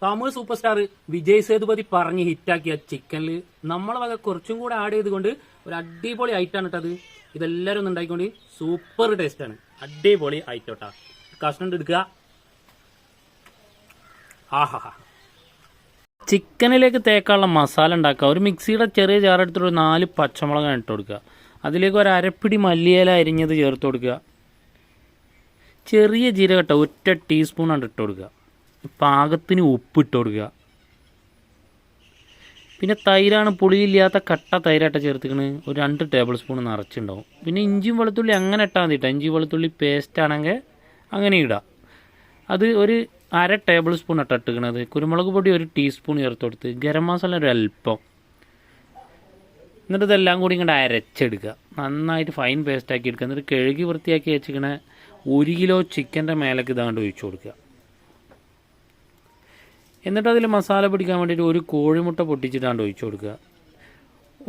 Tamil super star Vijay Sethupathi പറഞ്ഞ് ഹിറ്റാക്കിയ ചിക്കനിൽ നമ്മളെ വക കുറച്ചും കൂടെ ആഡ് ചെയ്തുകൊണ്ട് ഒരു അടിപൊളി ഐറ്റാണ് കേട്ടത്. ഇതെല്ലാവരും ഒന്ന് ഉണ്ടാക്കിക്കൊണ്ട് സൂപ്പർ ടേസ്റ്റാണ്, അടിപൊളി ഐറ്റോട്ടാ. കഷ്ണം എടുക്കുക. ആഹാ, ചിക്കനിലേക്ക് തേക്കാനുള്ള മസാല ഉണ്ടാക്കുക. ഒരു മിക്സിയുടെ ചെറിയ ജാറെടുത്തിട്ട് ഒരു 4 പച്ചമുളക് ഇട്ട് കൊടുക്കുക. അതിലേക്ക് ഒരു അരപ്പിടി മല്ലിയില അരിഞ്ഞത് ചേർത്ത് കൊടുക്കുക. ചെറിയ ജീരകട്ട 1 ടീസ്പൂണാണ് ഇട്ട് കൊടുക്കുക. പാകത്തിന് ഉപ്പിട്ട് കൊടുക്കുക. പിന്നെ തൈരാണ്, പുളിയില്ലാത്ത കട്ട തൈരാട്ട ചേർത്തിക്കണ്. ഒരു 2 ടേബിൾ സ്പൂൺ നിറച്ചുണ്ടാവും. പിന്നെ ഇഞ്ചിയും വെളുത്തുള്ളി അങ്ങനെ ഇട്ടാൽ മതി കേട്ടോ. ഇഞ്ചി വെളുത്തുള്ളി പേസ്റ്റ് ആണെങ്കിൽ അങ്ങനെ ഇടാം. അത് ഒരു 1/2 ടേബിൾ സ്പൂൺ ഇട്ടിരിക്കണത്. കുരുമുളക് പൊടി 1 ടീസ്പൂൺ ചേർത്ത് കൊടുത്ത്, ഗരം മസാല ഒരു അല്പം. എന്നിട്ട് ഇതെല്ലാം കൂടി ഇങ്ങോട്ട് അരച്ചെടുക്കുക. നന്നായിട്ട് ഫൈൻ പേസ്റ്റാക്കി എടുക്കുക. എന്നിട്ട് കഴുകി വൃത്തിയാക്കി വെച്ചിരിക്കണ 1 കിലോ ചിക്കൻ്റെ മേലേക്ക് ഇതാണ്ട് ഒഴിച്ചു കൊടുക്കുക. എന്നിട്ട് അതിൽ മസാല പിടിക്കാൻ വേണ്ടിയിട്ട് 1 കോഴിമുട്ട പൊട്ടിച്ചിട്ടാണ്ട് ഒഴിച്ചു കൊടുക്കുക.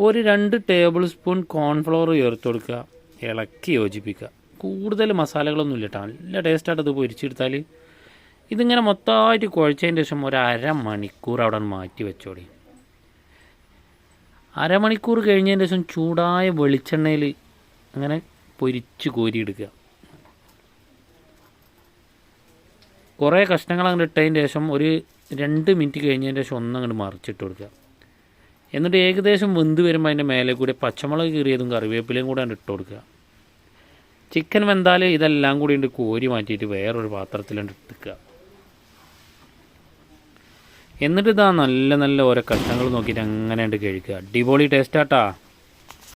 ഒരു 2 ടേബിൾ സ്പൂൺ കോൺഫ്ലവർ ചേർത്ത് കൊടുക്കുക. ഇളക്കി യോജിപ്പിക്കുക. കൂടുതൽ മസാലകളൊന്നും ഇല്ല കേട്ടോ. നല്ല ടേസ്റ്റായിട്ട് അത് പൊരിച്ചെടുത്താൽ. ഇതിങ്ങനെ മൊത്തമായിട്ട് കുഴച്ചതിന് ശേഷം ഒരു അരമണിക്കൂർ അവിടെ മാറ്റി വെച്ചോടി. അരമണിക്കൂർ കഴിഞ്ഞതിന് ശേഷം ചൂടായ വെളിച്ചെണ്ണയിൽ അങ്ങനെ പൊരിച്ച് കോരിയെടുക്കുക. കുറേ കഷ്ണങ്ങൾ അങ്ങോട്ട് ഇട്ടതിന് ശേഷം ഒരു 2 മിനിറ്റ് കഴിഞ്ഞതിന് ശേഷം ഒന്നങ്ങോട്ട് മറിച്ചിട്ട് കൊടുക്കുക. എന്നിട്ട് ഏകദേശം വെന്ത് വരുമ്പോൾ അതിൻ്റെ മേലെ കൂടി പച്ചമുളക് കീറിയതും കറിവേപ്പിലയും കൂടെ ഇട്ട് കൊടുക്കുക. ചിക്കൻ വെന്താൽ ഇതെല്ലാം കൂടി ഉണ്ട് കോരി മാറ്റിയിട്ട് വേറൊരു പാത്രത്തിലുണ്ട് ഇട്ടുക. എന്നിട്ട് ഇതാ നല്ല നല്ല ഓരോ കഷ്ണങ്ങൾ നോക്കിയിട്ട് അങ്ങനെ ഉണ്ട് കഴിക്കുക. അടിപൊളി ടേസ്റ്റാട്ടാ.